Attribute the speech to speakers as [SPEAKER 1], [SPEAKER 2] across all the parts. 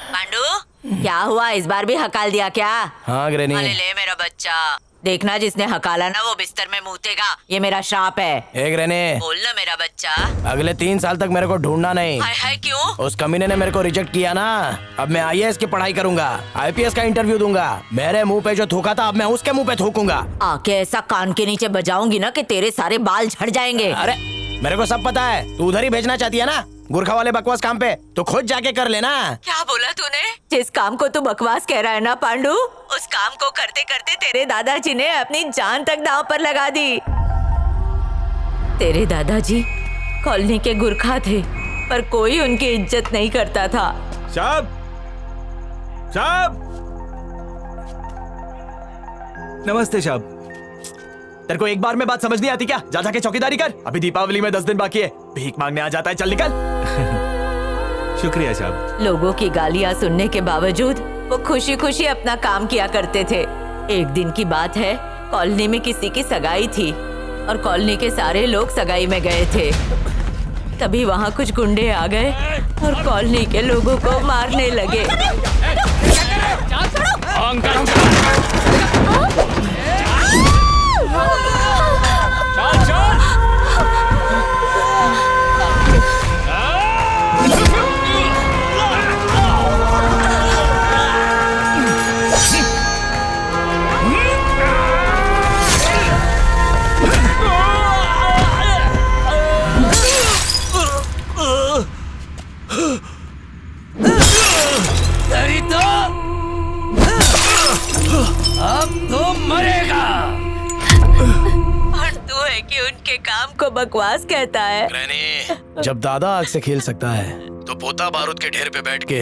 [SPEAKER 1] पांडु, क्या हुआ? इस बार भी हकाल दिया क्या?
[SPEAKER 2] हाँ ग्रैनी।
[SPEAKER 1] अरे ले मेरा बच्चा, देखना जिसने हकाला ना वो बिस्तर में मूतेगा। ये मेरा श्राप है।
[SPEAKER 2] ए ग्रैनी,
[SPEAKER 1] बोल ना मेरा बच्चा।
[SPEAKER 2] अगले 3 साल तक मेरे को ढूंढना नहीं।
[SPEAKER 1] हाय हाय, क्यों?
[SPEAKER 2] उस कमीने ने मेरे को रिजेक्ट किया ना। अब मैं IAS की पढ़ाई करूंगा, IPS का इंटरव्यू दूंगा। मेरे मुंह पे जो थूका था अब मैं उसके मुंह पे थूकूंगा।
[SPEAKER 1] आके ऐसा कान के नीचे बजाऊंगी ना कि तेरे सारे बाल झड़ जाएंगे।
[SPEAKER 2] अरे मेरे को सब पता है, तू उधर ही भेजना चाहती है ना गुरखा वाले बकवास काम पे, तो खुद जाके कर लेना।
[SPEAKER 1] क्या बोला तूने? जिस काम को तू बकवास कह रहा है ना पांडु, उस काम को करते करते तेरे दादाजी ने अपनी जान तक दांव पर लगा दी। तेरे दादाजी कॉलोनी के गुरखा थे, पर कोई उनकी इज्जत नहीं करता था।
[SPEAKER 3] साहब, साहब, नमस्ते साहब।
[SPEAKER 4] तेरे को एक बार में बात समझ नहीं आती क्या? जा जाके चौकीदारी कर, अभी दीपावली में 10 दिन बाकी है। भीख मांगने आ जाता है, चल निकल।
[SPEAKER 3] शुक्रिया साहब।
[SPEAKER 1] लोगों की गालियां सुनने के बावजूद वो खुशी खुशी अपना काम किया करते थे। एक दिन की बात है, कॉलोनी में किसी की सगाई थी और कॉलोनी के सारे लोग सगाई में गए थे। तभी वहाँ कुछ गुंडे आ गए और कॉलोनी के लोगों को मारने लगे। कि उनके काम को बकवास कहता है।
[SPEAKER 2] ग्रैनी, जब दादा आग से खेल सकता है तो पोता बारूद के ढेर पे बैठ के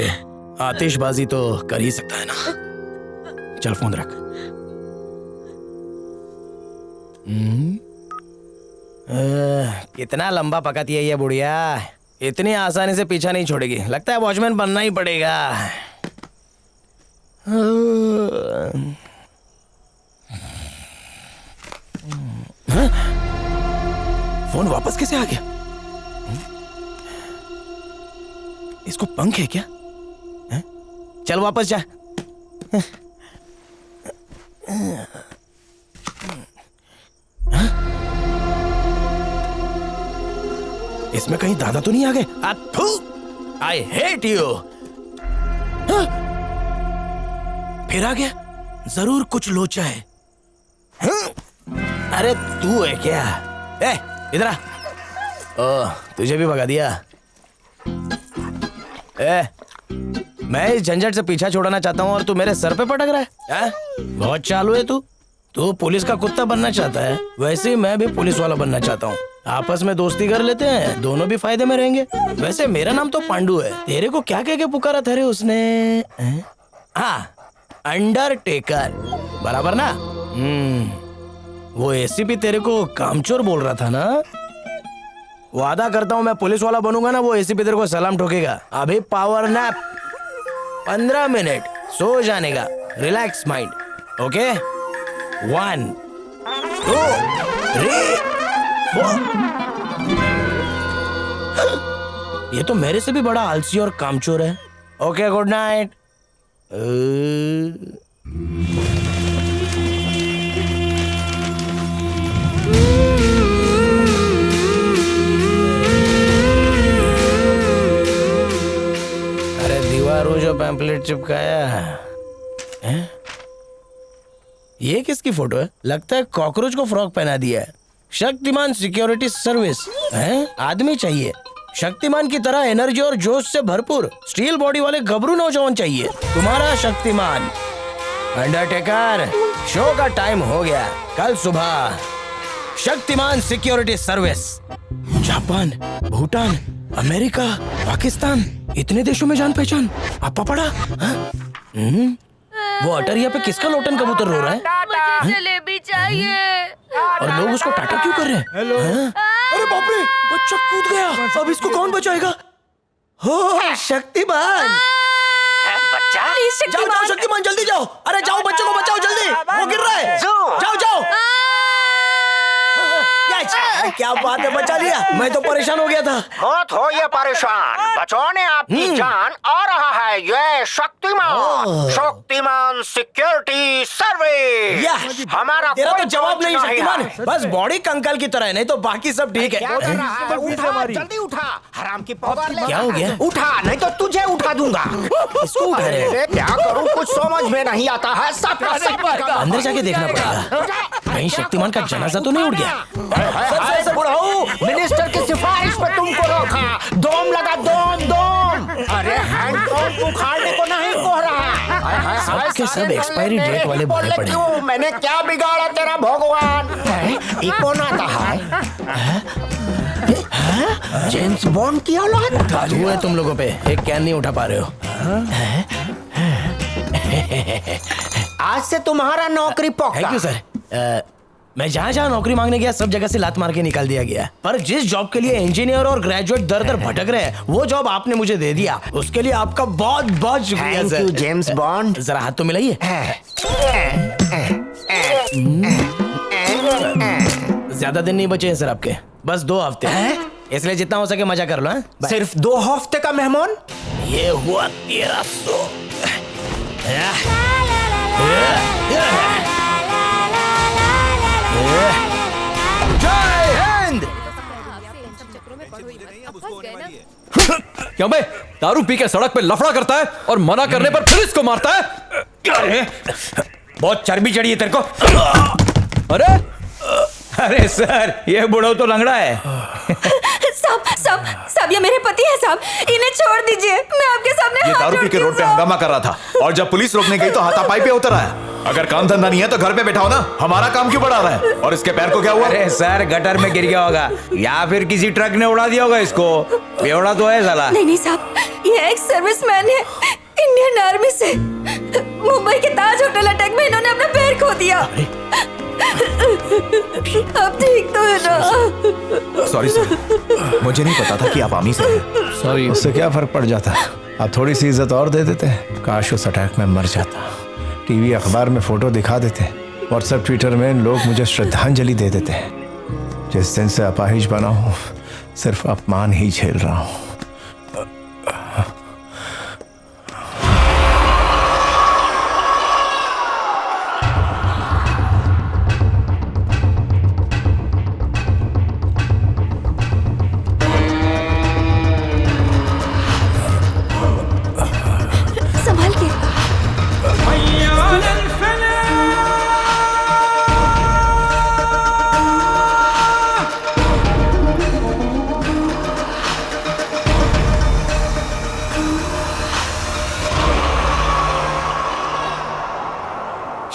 [SPEAKER 2] आतिशबाजी तो कर ही सकता है ना। चल फोन रख। कितना लंबा पकाती है ये बुढ़िया, इतनी आसानी से पीछा नहीं छोड़ेगी। लगता है वॉचमैन बनना ही पड़ेगा। फोन वापस कैसे आ गया? इसको पंख है क्या? चल वापस जा। इसमें कहीं दादा तो नहीं आ गए? I hate you. फिर आ गया, जरूर कुछ लोचा है। अरे तू है क्या? इधर आ। ओह, तुझे भी भगा दिया। मैं इस झंझट से पीछा छोड़ना चाहता हूँ और तू मेरे सर पे पटक रहा है? बहुत चालू है तू पुलिस का कुत्ता बनना चाहता है, वैसे ही मैं भी पुलिस वाला बनना चाहता हूँ। आपस में दोस्ती कर लेते हैं, दोनों भी फायदे में रहेंगे। वैसे मेरा नाम तो पांडु है, तेरे को क्या कह के पुकारा था रे उसने? हाँ, अंडरटेकर, बराबर ना? वो ACP तेरे को कामचोर बोल रहा था ना? वादा करता हूँ मैं पुलिस वाला बनूंगा ना, वो ACP तेरे को सलाम ठोकेगा। अभी पावर नैप 15 मिनट, सो जाने का, रिलैक्स माइंड। ओके, 1 2 3 4। ये तो मेरे से भी बड़ा आलसी और कामचोर है। Okay, good night. अरे दीवारों जो पैम्पलेट चिपकाया है, ये किसकी फोटो है? लगता है कॉकरोच को फ्रॉक पहना दिया है। शक्तिमान सिक्योरिटी सर्विस है? आदमी चाहिए शक्तिमान की तरह एनर्जी और जोश से भरपूर, स्टील बॉडी वाले गबरू नौजवान चाहिए। तुम्हारा शक्तिमान। अंडरटेकर, शो का टाइम हो गया। कल सुबह Shaktimaan security service. Japan, Bhutan, America, Pakistan, इतने देशों में जान पहचान। आपा पड़ा? वो अटरिया पे किसका लोटन कबूतर रो रहा है?
[SPEAKER 5] मुझे जलेबी चाहिए।
[SPEAKER 2] और लोग उसको टाटा क्यों कर रहे हैं?
[SPEAKER 3] हेलो।
[SPEAKER 2] अरे बाप रे, बच्चा कूद गया। अब इसको कौन बचाएगा? हो शक्तिमान।
[SPEAKER 4] बच्चा,
[SPEAKER 2] जाओ जाओ शक्तिमान, जल्दी जाओ। अरे जाओ, बच्चों को बचाओ जल्दी, वो गिर रहा है। जाओ जाओ। अरे क्या बात है, बचा लिया। मैं तो परेशान हो गया था।
[SPEAKER 6] मत हो ये परेशान, बचाने आपकी जान आ रहा है ये शक्तिमान। Shaktimaan security service. हमारा
[SPEAKER 2] तेरा तो
[SPEAKER 6] कोई
[SPEAKER 2] जवाब नहीं
[SPEAKER 6] दोस्त
[SPEAKER 2] शक्तिमान,
[SPEAKER 6] है।
[SPEAKER 2] बस बॉडी कंकाल की तरह है, नहीं तो बाकी सब ठीक है।
[SPEAKER 6] क्या कर रहा है? उठा, जल्दी उठा, हराम की पौधा ले।
[SPEAKER 2] क्या हो गया?
[SPEAKER 6] उठा, नहीं तो तुझे उठा दूंगा।
[SPEAKER 2] इसको उठा रहे हैं?
[SPEAKER 6] अरे क्या करूं, कुछ समझ में नहीं आता है। सब
[SPEAKER 2] अंदर जाके देखना पड़ेगा, कहीं शक्तिमान का जनाजा तो नहीं उड़ गया।
[SPEAKER 6] बुढ़ाऊ, मिनिस्टर की सिफारिश पे तुमको रोका। दोम लगा, दोम। अरे हैंड पंप उखाड़ने को नहीं कह रहा।
[SPEAKER 2] सब के सब एक्सपायरी डेट वाले भरे पड़े हैं।
[SPEAKER 6] मैंने क्या बिगाड़ा तेरा भगवान? कौन आता है? जेम्स बॉन्ड की औलाद।
[SPEAKER 2] जादू है तुम लोगों पे, एक कैन नहीं उठा पा रहे हो।
[SPEAKER 6] आज से तुम्हारा नौकरी पक्का।
[SPEAKER 2] Thank you sir. मैं जहाँ जहाँ नौकरी मांगने गया सब जगह से लात मार के निकाल दिया गया, पर जिस जॉब के लिए इंजीनियर और ग्रेजुएट दर दर भटक रहे हैं वो जॉब आपने मुझे दे दिया, उसके लिए आपका बहुत बहुत शुक्रिया
[SPEAKER 6] thank
[SPEAKER 2] sir.
[SPEAKER 6] You James bond.
[SPEAKER 2] जरा हाथ तो मिलाइए। ज्यादा दिन नहीं बचे हैं सर आपके, बस 2 हफ्ते, इसलिए जितना हो सके मजा कर लो।
[SPEAKER 6] सिर्फ 2 हफ्ते का मेहमान?
[SPEAKER 2] ये हुआ 1300। जय हिंद।
[SPEAKER 7] क्यों बे, दारू पी के सड़क पे लफड़ा करता है और मना करने पर पुलिस को मारता है?
[SPEAKER 2] अरे बहुत चर्बी चढ़ी है तेरे को।
[SPEAKER 7] अरे
[SPEAKER 3] अरे सर, ये बुढ़ऊ तो लंगड़ा है।
[SPEAKER 5] साहब ये मेरे पति हैं साहब, इन्हें छोड़ दीजिए, मैं आपके सामने
[SPEAKER 3] ये
[SPEAKER 5] हाथ
[SPEAKER 3] दारू पी के
[SPEAKER 5] जोड़ती हूँ,
[SPEAKER 3] रोड पे
[SPEAKER 5] साहब।
[SPEAKER 3] हंगामा कर रहा था और जब पुलिस रोकने गई तो हाथापाई पे उतर आया। अगर काम धंधा नहीं है तो घर पे बैठा हो ना, हमारा काम क्यों बढ़ा रहा है? और इसके पैर को क्या हुआ?
[SPEAKER 8] अरे सर, गटर में गिर गया होगा या फिर किसी ट्रक ने उड़ा दिया होगा इसको। बेवड़ा तो है साला।
[SPEAKER 5] नहीं साहब, ये एक सर्विसमैन है इंडियन आर्मी से। मुंबई के ताज होटल अटैक में इन्होंने अपना पैर खो दिया। अब ठीक तो है ना?
[SPEAKER 3] सॉरी सर, मुझे नहीं पता था कि आप आर्मी से हैं।
[SPEAKER 8] सॉरी।
[SPEAKER 9] उससे क्या फर्क पड़ जाता? आप थोड़ी सी इज्जत और दे देते। काश उस अटैक में मर जाता। टीवी अखबार में फोटो दिखा देते, व्हाट्सएप ट्विटर में लोग मुझे श्रद्धांजलि दे देते। जिस दिन से अपाहिज बना हूं सिर्फ अपमान ही झेल रहा हूं।
[SPEAKER 5] संभाल के।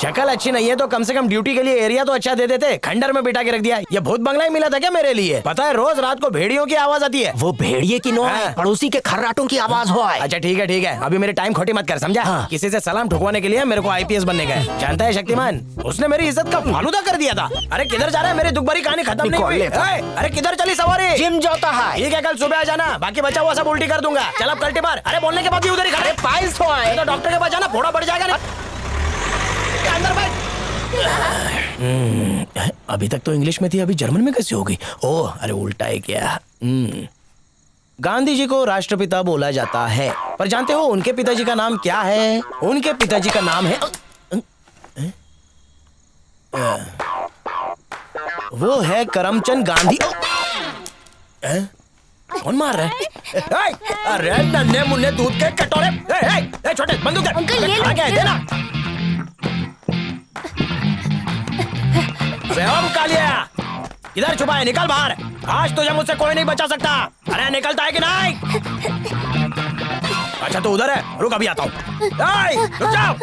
[SPEAKER 2] शक्ल अच्छी नहीं है तो कम से कम ड्यूटी के लिए एरिया तो अच्छा दे देते। खंडर में बिठा के रख दिया। ये भूत बंगला ही मिला था क्या मेरे लिए? पता है रोज रात को भेड़ियों की आवाज आती है।
[SPEAKER 6] वो भेड़िए की नो है, पड़ोसी के खर्राटों की आवाज हो।
[SPEAKER 2] अच्छा ठीक है, अभी मेरे टाइम खोटी मत कर, समझा? किसी से सलाम ठुकवाने के लिए मेरे को आईपीएस बनने का है। जानता है शक्तिमान, उसने मेरी इज्जत का फालूदा कर दिया था। अरे किधर जा रहा है? मेरी दुख भरी कहानी खत्म नहीं हुई। अरे किधर चली सवारी?
[SPEAKER 6] जिम जाता है।
[SPEAKER 2] ठीक है, कल सुबह आ जाना, बाकी बचा हुआ सब उल्टी कर दूंगा। चल अब कल्टी मार। अरे बोलने के बाद भी उधर ही खड़े।
[SPEAKER 6] पाइल्स हो आए
[SPEAKER 2] तो डॉक्टर के पास जाना, फोड़ा बढ़ जाएगा ना। अंदर बैठ। अभी तक तो इंग्लिश में थी, अभी जर्मन में कैसे होगी? ओह, अरे उल्टा है क्या? गांधी जी को राष्ट्रपिता बोला जाता है, पर जानते हो उनके पिताजी का नाम क्या है? उनके पिताजी का नाम है वो है करमचंद गांधी। कौन मार रहा है? अरे नन्हे मुन्ने दूध के कटोरे। छोटे बंदूक दे।
[SPEAKER 5] अंकल, ये लो,
[SPEAKER 2] क्या है?
[SPEAKER 5] ये लो।
[SPEAKER 2] देना। ओम कालिया, इधर छुपा है, निकल बाहर। आज तुझे मुझसे कोई नहीं बचा सकता। अरे निकलता है कि नहीं? अच्छा तो उधर है, रुक अभी आता हूँ। रुक जाओ।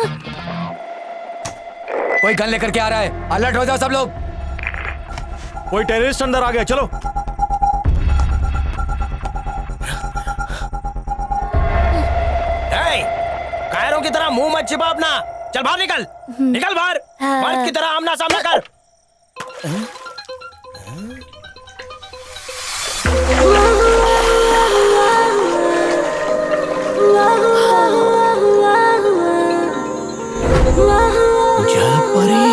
[SPEAKER 7] कोई गन लेकर के आ रहा है, अलर्ट हो जाओ सब लोग।
[SPEAKER 3] कोई टेररिस्ट अंदर आ गया, चलो।
[SPEAKER 2] कायरों की तरह मुंह मत छिपा अपना। चल बाहर निकल, निकल बाहर। मर्द की तरह आमना सामना कर। जल परी।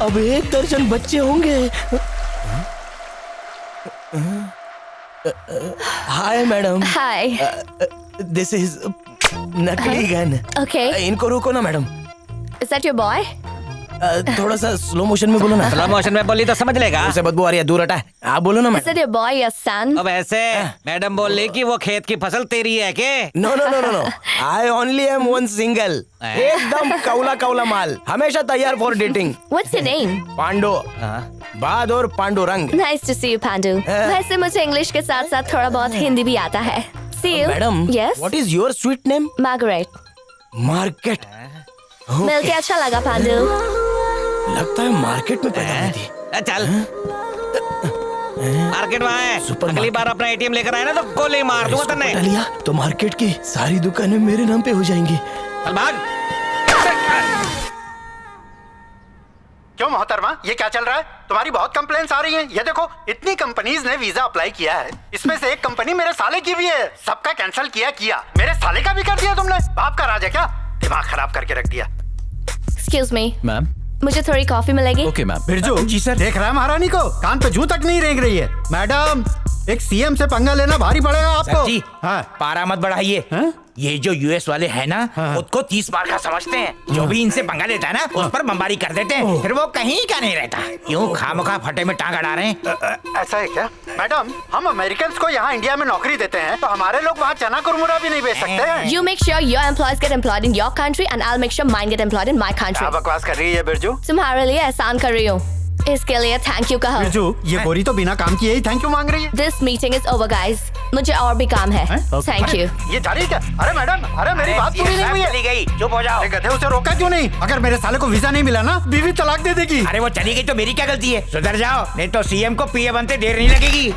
[SPEAKER 2] अब 1 दर्जन बच्चे होंगे। Hi madam.
[SPEAKER 5] Hi.
[SPEAKER 2] This is नकली गन।
[SPEAKER 5] ओके।
[SPEAKER 2] इनको रोको ना madam.
[SPEAKER 5] Is that your boy?
[SPEAKER 2] थोड़ा सा स्लो मोशन में बोलो ना।
[SPEAKER 8] स्लो मोशन में बोली तो समझ लेगा।
[SPEAKER 2] उसे बदबू आ रही है, दूर हटा। आप बोलो ना
[SPEAKER 5] is
[SPEAKER 2] madam.
[SPEAKER 5] That your boy या सन?
[SPEAKER 8] अब ऐसे मैडम बोल रही कि वो खेत की फसल तेरी है के?
[SPEAKER 2] No no no no no, I only am one single. एकदम कौला कौला माल, हमेशा तैयार for dating.
[SPEAKER 5] What's your name?
[SPEAKER 2] Pando, Bahadur Pandurang.
[SPEAKER 5] Nice to see you, Pandu. वैसे मुझे इंग्लिश के साथ साथ थोड़ा बहुत हिंदी भी आता है। See you.
[SPEAKER 2] Madam,
[SPEAKER 5] Yes.
[SPEAKER 2] What is your sweet name?
[SPEAKER 5] Margaret.
[SPEAKER 2] Market.
[SPEAKER 5] मिलके अच्छा लगा पांडु।
[SPEAKER 2] लगता है मार्केट में पैदा हुई थी।
[SPEAKER 8] चल मार्केट वहाँ है।
[SPEAKER 2] सुपर
[SPEAKER 8] अगली बार अपना एटीएम लेकर आए ना तो गोली मार दूंगा
[SPEAKER 2] इसको
[SPEAKER 8] तन्ने।
[SPEAKER 2] पटा लिया तो मार्केट की सारी दुकानें मेरे नाम पे हो जाएंगी।
[SPEAKER 8] चल भाग।
[SPEAKER 6] क्यों मोहतरमा, ये क्या चल रहा है? तुम्हारी बहुत कंप्लेंट्स आ रही हैं। ये देखो, इतनी कंपनीज ने वीजा अप्लाई किया है, इसमें से एक कंपनी मेरे साले की भी है। सबका कैंसिल किया, मेरे साले का भी कर दिया तुमने। बाप का राज है क्या? दिमाग खराब करके रख दिया।
[SPEAKER 5] Excuse me.
[SPEAKER 7] मैम।
[SPEAKER 5] मुझे थोड़ी कॉफी मिलेगी?
[SPEAKER 7] Okay ma'am.
[SPEAKER 6] Birju ji sir, देख रहा है महारानी को? कान पे जूं तक नहीं रेंग रही है। मैडम, एक सीएम से पंगा लेना भारी पड़ेगा आपको।
[SPEAKER 8] जी
[SPEAKER 6] हाँ।
[SPEAKER 8] पारा मत बढ़ाइए। ये जो यूएस वाले हैं ना, खुद को 30 बार का समझते हैं। जो भी इनसे पंगा लेता है ना, उस पर बमबारी कर देते हैं। फिर वो कहीं का नहीं रहता। क्यों खामखा फटे में टांग अड़ा रहे हैं?
[SPEAKER 6] ऐसा है क्या? मैडम, हम अमेरिकन को यहाँ इंडिया में नौकरी देते हैं, तो हमारे लोग वहाँ चना कुरमुरा भी नहीं बेच सकते हैं।
[SPEAKER 5] You make sure your employees get employed in your country and I'll make sure mine get employed in my country.
[SPEAKER 6] क्या बकवास कर रही है बिरजू?
[SPEAKER 5] तुम्हारे लिए एहसान कर रही हूँ। इसके लिए थैंक यू कहो।
[SPEAKER 6] बिरजू, ये गोरी तो बिना काम किए ही थैंक यू मांग रही है।
[SPEAKER 5] This meeting is over, guys. मुझे और भी काम है। Thank you.
[SPEAKER 6] ये जा रही है क्या? अरे मैडम, अरे मेरी बात पूरी नहीं हुई है।
[SPEAKER 8] चली गई, चुप हो जाओ।
[SPEAKER 6] अरे गधे, उसे रोका क्यों नहीं? अगर मेरे साले को वीजा नहीं मिला ना, बीवी तलाक दे देगी।
[SPEAKER 8] अरे वो चली गई तो मेरी क्या गलती है? सुधर जाओ, नहीं तो सीएम को पीए बनते देर नहीं लगेगी।